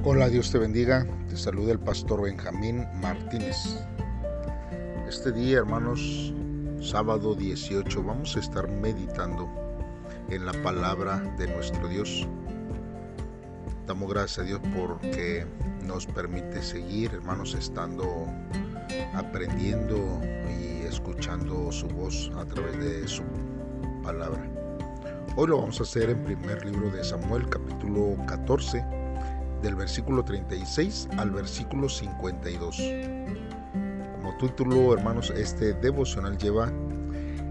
Hola, Dios te bendiga. Te saluda el pastor Benjamín Martínez. Este día, hermanos, sábado 18, vamos a estar meditando en la palabra de nuestro Dios. Damos gracias a Dios porque nos permite seguir, hermanos, estando aprendiendo y escuchando su voz a través de su palabra. Hoy lo vamos a hacer en primer libro de Samuel, capítulo 14, del versículo 36 al versículo 52. Como título, hermanos, este devocional lleva: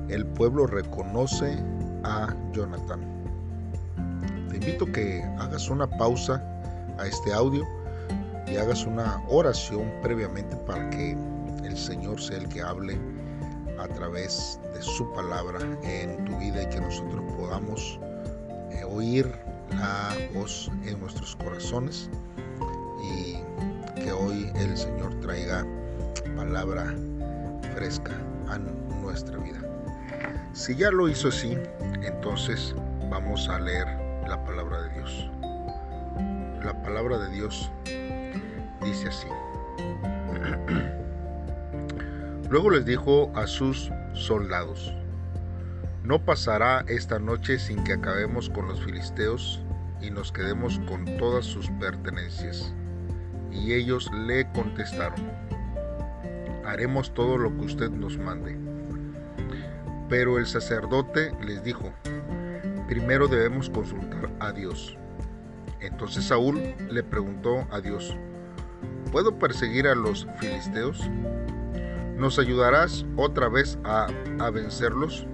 El pueblo reconoce a Jonatán. Te invito a que hagas una pausa a este audio y hagas una oración previamente para que el Señor sea el que hable a través de su palabra en tu vida y que nosotros podamos oír la voz en nuestros corazones y que hoy el Señor traiga palabra fresca a nuestra vida. Si ya lo hizo así, entonces vamos a leer la palabra de Dios. La palabra de Dios dice así: Luego les dijo a sus soldados: No pasará esta noche sin que acabemos con los filisteos y nos quedemos con todas sus pertenencias. Y ellos le contestaron: Haremos todo lo que usted nos mande. Pero el sacerdote les dijo: Primero debemos consultar a Dios. Entonces Saúl le preguntó a Dios: ¿Puedo perseguir a los filisteos? ¿Nos ayudarás otra vez a vencerlos?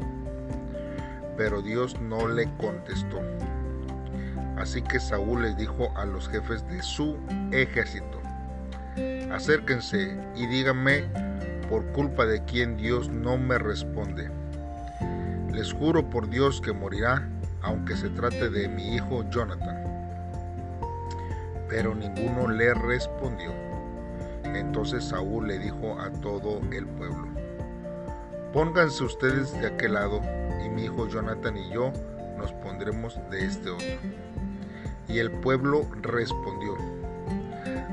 Pero Dios no le contestó. Así que Saúl les dijo a los jefes de su ejército: Acérquense y díganme por culpa de quién Dios no me responde. Les juro por Dios que morirá, aunque se trate de mi hijo Jonatán. Pero ninguno le respondió. Entonces Saúl le dijo a todo el pueblo: Pónganse ustedes de aquel lado, y mi hijo Jonatán y yo nos pondremos de este otro. Y el pueblo respondió: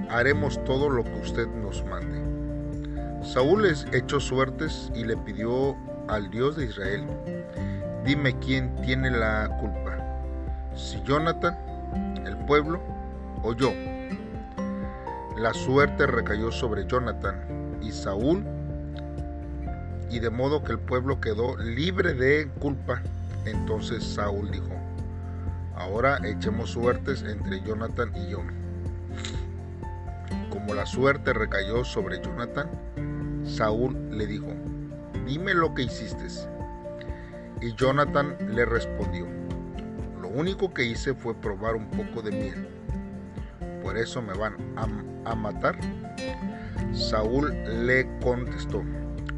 Haremos todo lo que usted nos mande. Saúl les echó suertes y le pidió al Dios de Israel: Dime quién tiene la culpa, si Jonatán, el pueblo, o yo. La suerte recayó sobre Jonatán y Saúl, y de modo que el pueblo quedó libre de culpa. Entonces Saúl dijo: Ahora echemos suertes entre Jonatán y yo. Como la suerte recayó sobre Jonatán, Saúl le dijo: Dime lo que hiciste. Y Jonatán le respondió: Lo único que hice fue probar un poco de miel. ¿Por eso me van a matar? Saúl le contestó: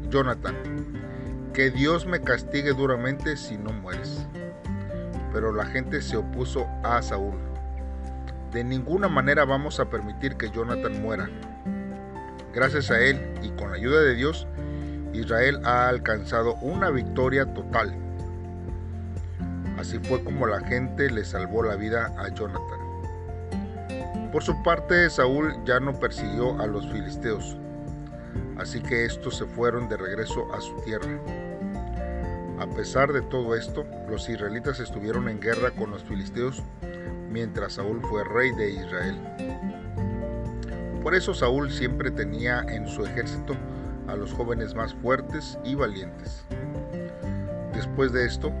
Jonatán, que Dios me castigue duramente si no mueres. Pero la gente se opuso a Saúl: De ninguna manera vamos a permitir que Jonatán muera. Gracias a él y con la ayuda de Dios, Israel ha alcanzado una victoria total. Así fue como la gente le salvó la vida a Jonatán. Por su parte, Saúl ya no persiguió a los filisteos, así que estos se fueron de regreso a su tierra. A pesar de todo esto, los israelitas estuvieron en guerra con los filisteos mientras Saúl fue rey de Israel. Por eso Saúl siempre tenía en su ejército a los jóvenes más fuertes y valientes. Después de esto,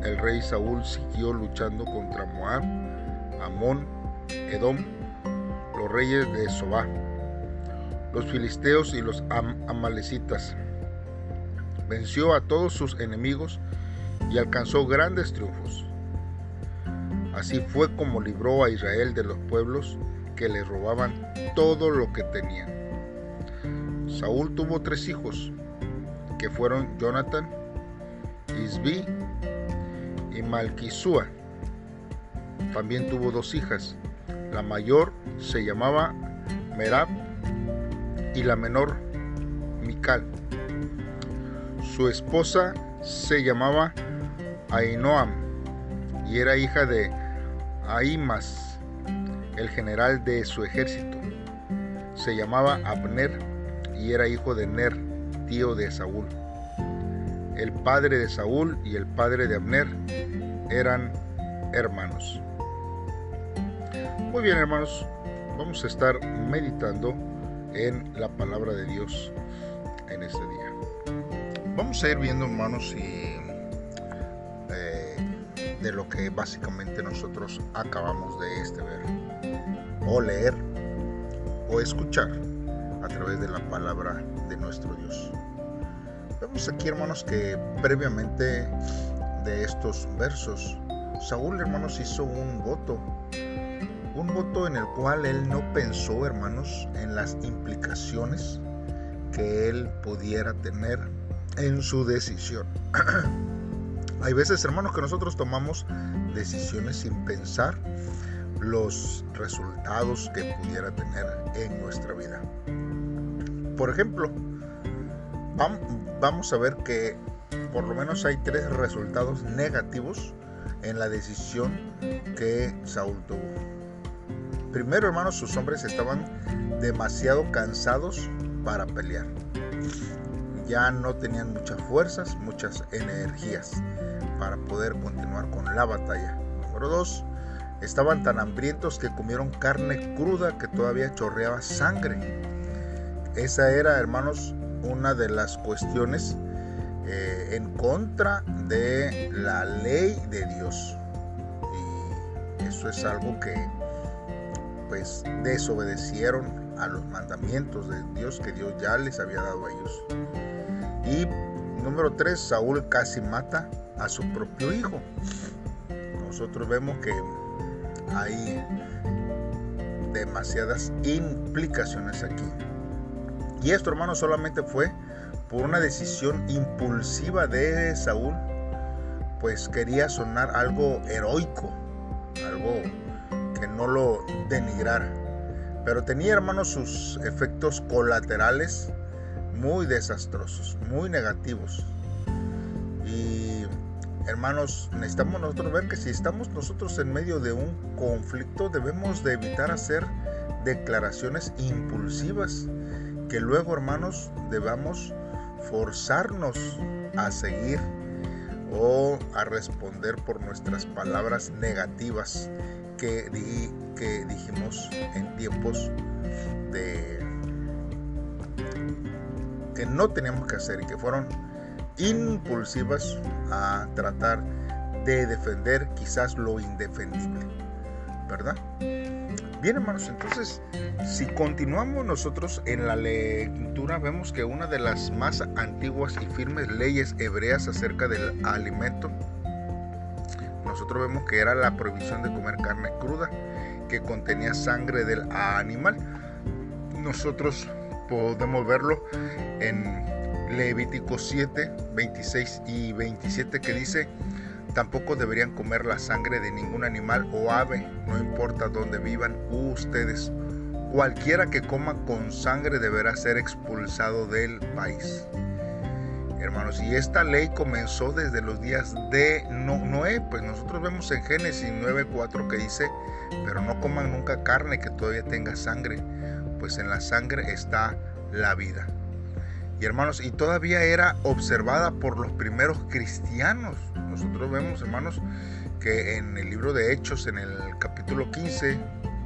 el rey Saúl siguió luchando contra Moab, Amón, Edom, los reyes de Sobá, los filisteos y los amalecitas. Venció a todos sus enemigos y alcanzó grandes triunfos. Así fue como libró a Israel de los pueblos que le robaban todo lo que tenían. Saúl tuvo 3 hijos, que fueron Jonatán, Isbi y Malquisúa. También tuvo 2 hijas. La mayor se llamaba Merab y la menor Mical. Su esposa se llamaba Ahinoam y era hija de Ahimaas, el general de su ejército. Se llamaba Abner y era hijo de Ner, tío de Saúl. El padre de Saúl y el padre de Abner eran hermanos. Muy bien, hermanos, vamos a estar meditando en la palabra de Dios en este día. Vamos a ir viendo, hermanos, de lo que básicamente nosotros acabamos de ver, o leer, o escuchar a través de la palabra de nuestro Dios. Vemos aquí, hermanos, que previamente de estos versos, Saúl, hermanos, hizo un voto en el cual él no pensó, hermanos, en las implicaciones que él pudiera tener en su decisión. Hay veces, hermanos, que nosotros tomamos decisiones sin pensar los resultados que pudiera tener en nuestra vida. Por ejemplo, vamos a ver que por lo menos hay 3 resultados negativos en la decisión que Saúl tuvo. Primero, hermanos, sus hombres estaban demasiado cansados para pelear. Ya no tenían muchas fuerzas, muchas energías para poder continuar con la batalla. Número 2, estaban tan hambrientos que comieron carne cruda que todavía chorreaba sangre. Esa era, hermanos, una de las cuestiones en contra de la ley de Dios. Y eso es algo que pues desobedecieron a los mandamientos de Dios que Dios ya les había dado a ellos. Y número 3, Saúl casi mata a su propio hijo. Nosotros vemos que hay demasiadas implicaciones aquí. Y esto, hermanos, solamente fue por una decisión impulsiva de Saúl, pues quería sonar algo heroico, algo que no lo denigrara. Pero tenía, hermanos, sus efectos colaterales muy desastrosos, muy negativos. Y, hermanos, necesitamos nosotros ver que si estamos nosotros en medio de un conflicto, debemos de evitar hacer declaraciones impulsivas que luego, hermanos, debamos forzarnos a seguir o a responder por nuestras palabras negativas que dijimos en tiempos que no teníamos que hacer y que fueron impulsivas a tratar de defender quizás lo indefendible, ¿verdad? Bien, hermanos, entonces si continuamos nosotros en la lectura, vemos que una de las más antiguas y firmes leyes hebreas acerca del alimento, nosotros vemos que era la prohibición de comer carne cruda que contenía sangre del animal. Nosotros podemos verlo en Levítico 7, 26 y 27, que dice: tampoco deberían comer la sangre de ningún animal o ave, no importa dónde vivan ustedes. Cualquiera que coma con sangre deberá ser expulsado del país. Hermanos, y esta ley comenzó desde los días de Noé. Pues nosotros vemos en Génesis 9:4 que dice: pero no coman nunca carne que todavía tenga sangre, pues en la sangre está la vida. Y, hermanos, y todavía era observada por los primeros cristianos. Nosotros vemos, hermanos, que en el libro de Hechos, en el capítulo 15,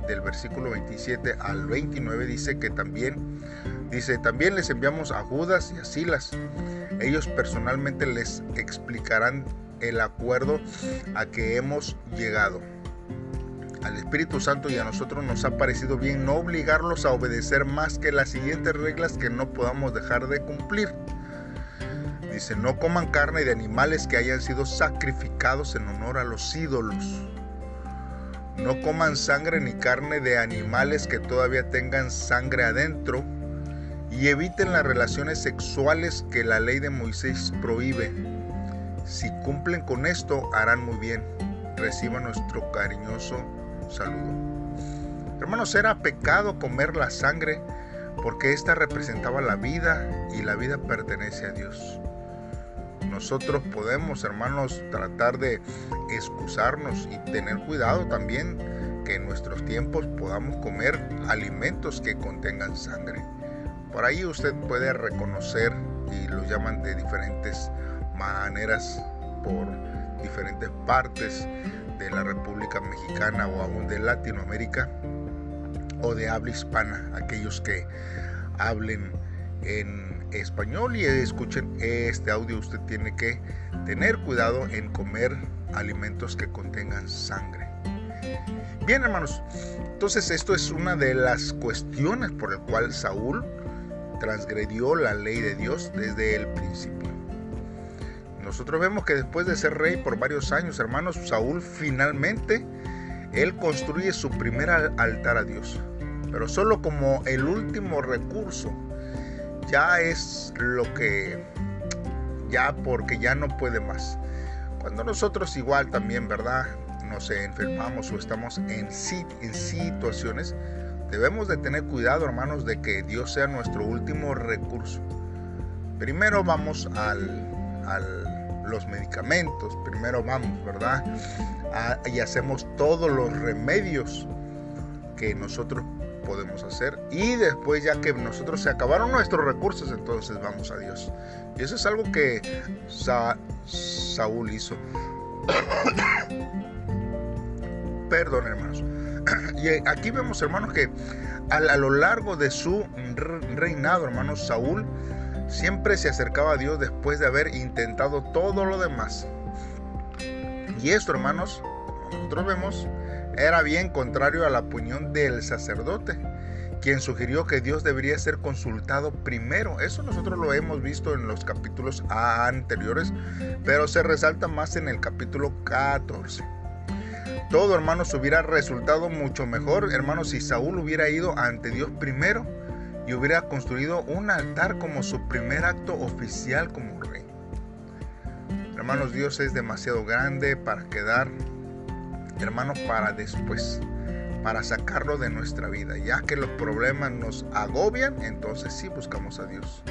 del versículo 27 al 29, dice que también les enviamos a Judas y a Silas. Ellos personalmente les explicarán el acuerdo a que hemos llegado. Al Espíritu Santo y a nosotros nos ha parecido bien no obligarlos a obedecer más que las siguientes reglas que no podamos dejar de cumplir. Dice: no coman carne de animales que hayan sido sacrificados en honor a los ídolos. No coman sangre ni carne de animales que todavía tengan sangre adentro. Y eviten las relaciones sexuales que la ley de Moisés prohíbe. Si cumplen con esto, harán muy bien. Reciban nuestro cariñoso saludo. Hermanos, era pecado comer la sangre porque esta representaba la vida y la vida pertenece a Dios. Nosotros podemos, hermanos, tratar de excusarnos y tener cuidado también que en nuestros tiempos podamos comer alimentos que contengan sangre. Por ahí usted puede reconocer, y los llaman de diferentes maneras por diferentes partes de la República Mexicana o aún de Latinoamérica o de habla hispana, aquellos que hablen en español y escuchen este audio. Usted tiene que tener cuidado en comer alimentos que contengan sangre. Bien, hermanos, entonces esto es una de las cuestiones por el cual Saúl transgredió la ley de Dios desde el principio. Nosotros vemos que después de ser rey por varios años, hermanos, Saúl finalmente él construye su primer altar a Dios, pero solo como el último recurso. Ya es lo que porque ya no puede más. Cuando nosotros igual también, ¿verdad?, nos enfermamos o estamos en situaciones, debemos de tener cuidado, hermanos, de que Dios sea nuestro último recurso. Primero vamos a los medicamentos, primero vamos, ¿verdad?, y hacemos todos los remedios que nosotros podemos hacer, y después, ya que nosotros se acabaron nuestros recursos, entonces vamos a Dios. Y eso es algo que Saúl hizo. Perdón, hermanos. Y aquí vemos, hermanos, que a lo largo de su reinado, hermanos, Saúl siempre se acercaba a Dios después de haber intentado todo lo demás. Y esto, hermanos, como nosotros vemos, era bien contrario a la opinión del sacerdote, quien sugirió que Dios debería ser consultado primero. Eso nosotros lo hemos visto en los capítulos anteriores, pero se resalta más en el capítulo 14. Todo, hermanos, hubiera resultado mucho mejor, hermanos, si Saúl hubiera ido ante Dios primero y hubiera construido un altar como su primer acto oficial como rey. Hermanos, Dios es demasiado grande para quedar, hermanos, para después, para sacarlo de nuestra vida. Ya que los problemas nos agobian, entonces sí buscamos a Dios.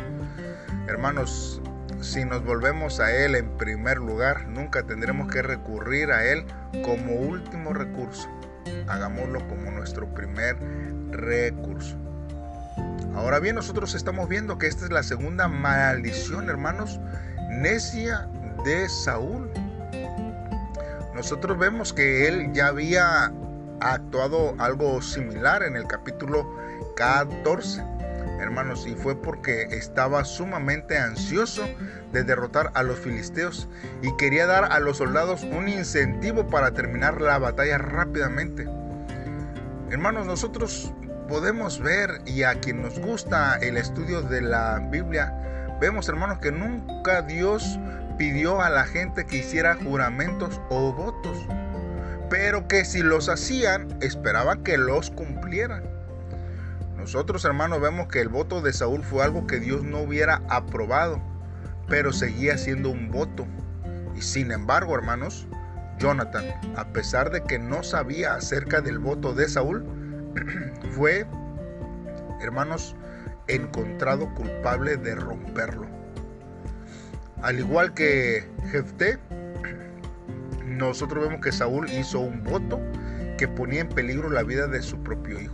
Hermanos, si nos volvemos a Él en primer lugar, nunca tendremos que recurrir a Él como último recurso. Hagámoslo como nuestro primer recurso. Ahora bien, nosotros estamos viendo que esta es la segunda maldición, hermanos, necia de Saúl. Nosotros vemos que él ya había actuado algo similar en el capítulo 14. Hermanos, y fue porque estaba sumamente ansioso de derrotar a los filisteos y quería dar a los soldados un incentivo para terminar la batalla rápidamente. Hermanos, nosotros podemos ver, y a quien nos gusta el estudio de la Biblia, vemos, hermanos, que nunca Dios pidió a la gente que hiciera juramentos o votos, pero que si los hacían, esperaban que los cumplieran. Nosotros, hermanos, vemos que el voto de Saúl fue algo que Dios no hubiera aprobado, pero seguía siendo un voto. Y sin embargo, hermanos, Jonathan, a pesar de que no sabía acerca del voto de Saúl, fue, hermanos, encontrado culpable de romperlo. Al igual que Jefté, nosotros vemos que Saúl hizo un voto que ponía en peligro la vida de su propio hijo.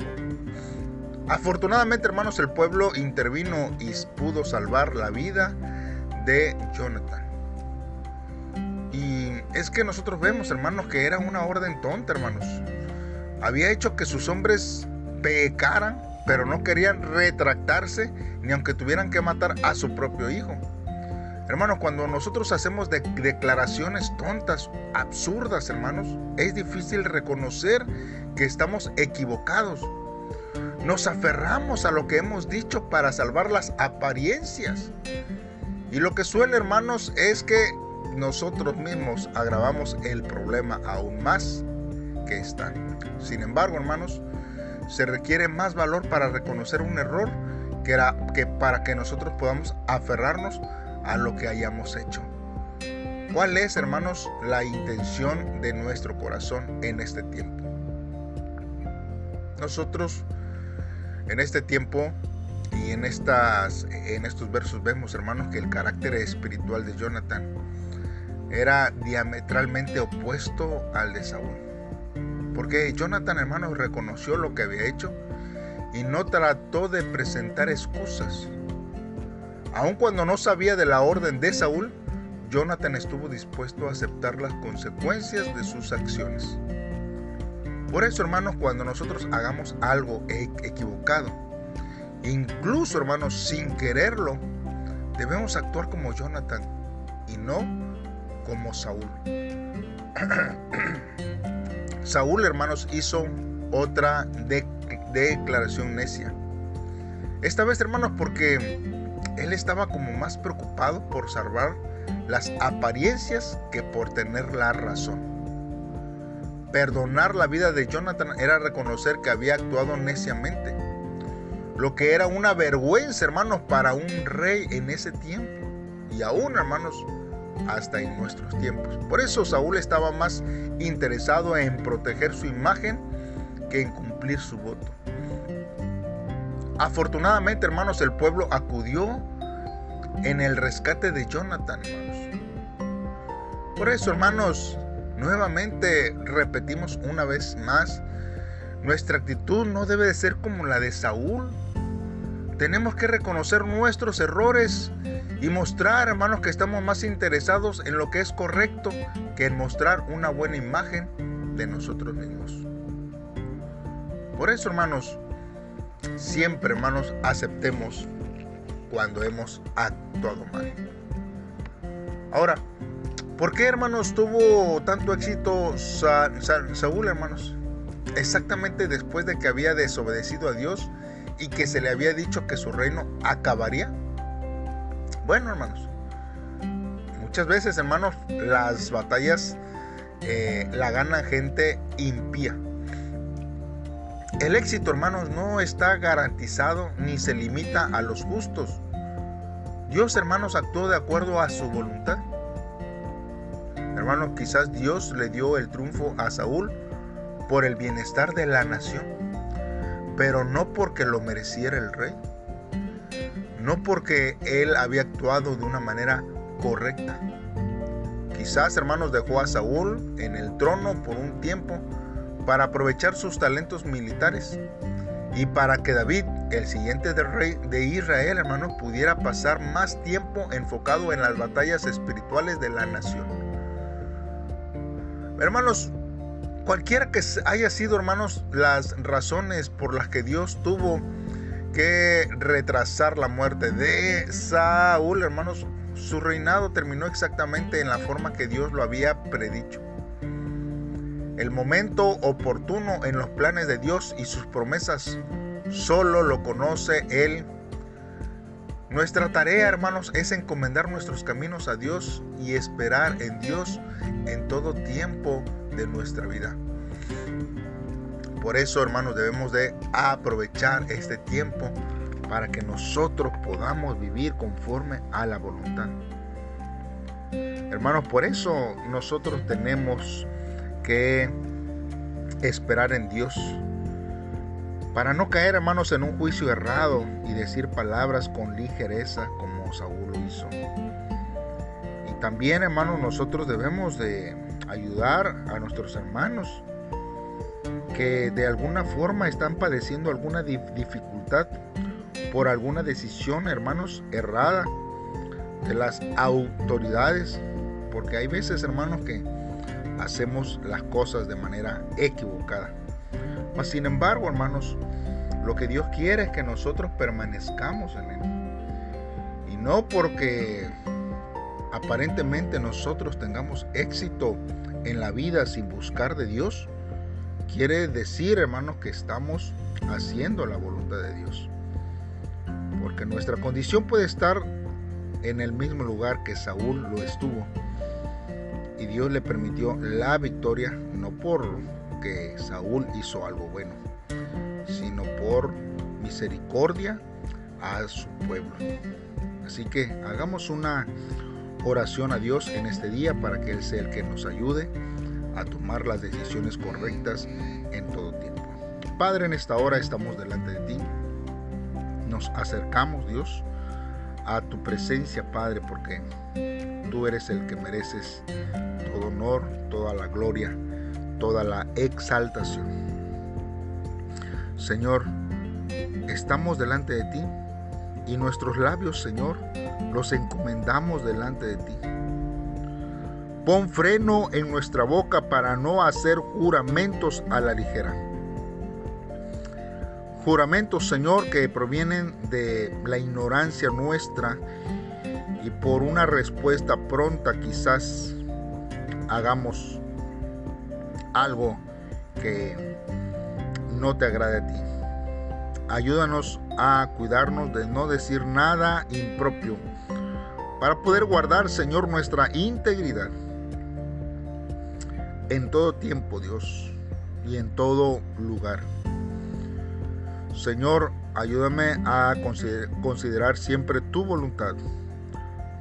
Afortunadamente, hermanos, el pueblo intervino y pudo salvar la vida de Jonathan. Y es que nosotros vemos, hermanos, que era una orden tonta, hermanos. Había hecho que sus hombres pecaran, pero no querían retractarse ni aunque tuvieran que matar a su propio hijo. Hermanos, cuando nosotros hacemos declaraciones tontas, absurdas, hermanos, es difícil reconocer que estamos equivocados. Nos aferramos a lo que hemos dicho para salvar las apariencias. Y lo que suele, hermanos, es que nosotros mismos agravamos el problema aún más que está. Sin embargo, hermanos, se requiere más valor para reconocer un error que para que nosotros podamos aferrarnos a lo que hayamos hecho. ¿Cuál es, hermanos, la intención de nuestro corazón en este tiempo? Nosotros en este tiempo y en estos versos vemos, hermanos, que el carácter espiritual de Jonathan era diametralmente opuesto al de Saúl. Porque Jonathan, hermanos, reconoció lo que había hecho y no trató de presentar excusas. Aun cuando no sabía de la orden de Saúl, Jonathan estuvo dispuesto a aceptar las consecuencias de sus acciones. Por eso, hermanos, cuando nosotros hagamos algo equivocado, incluso, hermanos, sin quererlo, debemos actuar como Jonathan y no como Saúl. Saúl, hermanos, hizo otra declaración necia. Esta vez, hermanos, porque él estaba como más preocupado por salvar las apariencias que por tener la razón. Perdonar la vida de Jonathan era reconocer que había actuado neciamente, lo que era una vergüenza, hermanos, para un rey en ese tiempo y aún, hermanos, hasta en nuestros tiempos. Por eso Saúl estaba más interesado en proteger su imagen que en cumplir su voto. Afortunadamente, hermanos, el pueblo acudió en el rescate de Jonathan, hermanos. Por eso, hermanos, nuevamente repetimos una vez más, nuestra actitud no debe de ser como la de Saúl. Tenemos que reconocer nuestros errores y mostrar, hermanos, que estamos más interesados en lo que es correcto que en mostrar una buena imagen de nosotros mismos. Por eso, hermanos, siempre, hermanos, aceptemos cuando hemos actuado mal. Ahora, ¿por qué, hermanos, tuvo tanto éxito Saúl, hermanos? Exactamente después de que había desobedecido a Dios y que se le había dicho que su reino acabaría. Bueno, hermanos, muchas veces, hermanos, las batallas la gana gente impía. El éxito, hermanos, no está garantizado ni se limita a los justos. Dios, hermanos, actuó de acuerdo a su voluntad. Hermanos, quizás Dios le dio el triunfo a Saúl por el bienestar de la nación, pero no porque lo mereciera el rey, no porque él había actuado de una manera correcta. Quizás, hermanos, dejó a Saúl en el trono por un tiempo para aprovechar sus talentos militares y para que David, el siguiente rey de Israel, hermanos, pudiera pasar más tiempo enfocado en las batallas espirituales de la nación. Hermanos, cualquiera que haya sido, hermanos, las razones por las que Dios tuvo que retrasar la muerte de Saúl, hermanos, su reinado terminó exactamente en la forma que Dios lo había predicho. El momento oportuno en los planes de Dios y sus promesas solo lo conoce Él. Nuestra tarea, hermanos, es encomendar nuestros caminos a Dios y esperar en Dios en todo tiempo de nuestra vida. Por eso, hermanos, debemos de aprovechar este tiempo para que nosotros podamos vivir conforme a la voluntad. Hermanos, por eso nosotros tenemos que esperar en Dios, para no caer, hermanos, en un juicio errado y decir palabras con ligereza como Saúl lo hizo. Y también, hermanos, nosotros debemos de ayudar a nuestros hermanos que de alguna forma están padeciendo alguna dificultad por alguna decisión, hermanos, errada de las autoridades, porque hay veces, hermanos, que hacemos las cosas de manera equivocada. Mas, sin embargo, hermanos, lo que Dios quiere es que nosotros permanezcamos en Él. Y no porque aparentemente nosotros tengamos éxito en la vida sin buscar de Dios, quiere decir, hermanos, que estamos haciendo la voluntad de Dios. Porque nuestra condición puede estar en el mismo lugar que Saúl lo estuvo. Y Dios le permitió la victoria, no porque Saúl hizo algo bueno, sino por misericordia a su pueblo. Así que hagamos una oración a Dios en este día para que Él sea el que nos ayude a tomar las decisiones correctas en todo tiempo. Padre, en esta hora estamos delante de ti. Nos acercamos, Dios, a tu presencia, Padre, porque tú eres el que mereces todo honor, toda la gloria, toda la exaltación. Señor, estamos delante de ti y nuestros labios, Señor, los encomendamos delante de ti. Pon freno en nuestra boca para no hacer juramentos a la ligera. Juramentos, Señor, que provienen de la ignorancia nuestra y por una respuesta pronta quizás hagamos algo que no te agrade a ti. Ayúdanos a cuidarnos de no decir nada impropio para poder guardar, Señor, nuestra integridad en todo tiempo, Dios, y en todo lugar. Señor, ayúdame a considerar siempre tu voluntad,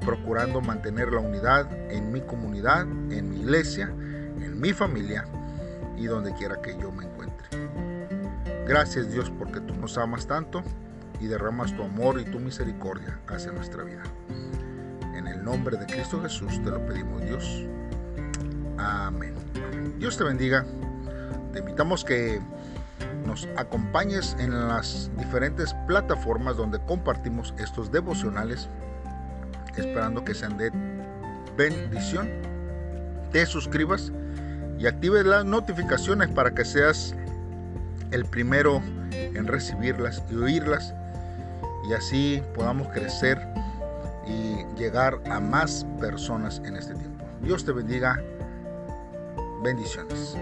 procurando mantener la unidad en mi comunidad, en mi iglesia, en mi familia y donde quiera que yo me encuentre. Gracias, Dios, porque tú nos amas tanto y derramas tu amor y tu misericordia hacia nuestra vida. En el nombre de Cristo Jesús te lo pedimos, Dios. Amén. Dios te bendiga. Te invitamos que nos acompañes en las diferentes plataformas donde compartimos estos devocionales, esperando que sean de bendición. Te suscribas y actives las notificaciones para que seas el primero en recibirlas y oírlas, y así podamos crecer y llegar a más personas en este tiempo. Dios te bendiga. Bendiciones.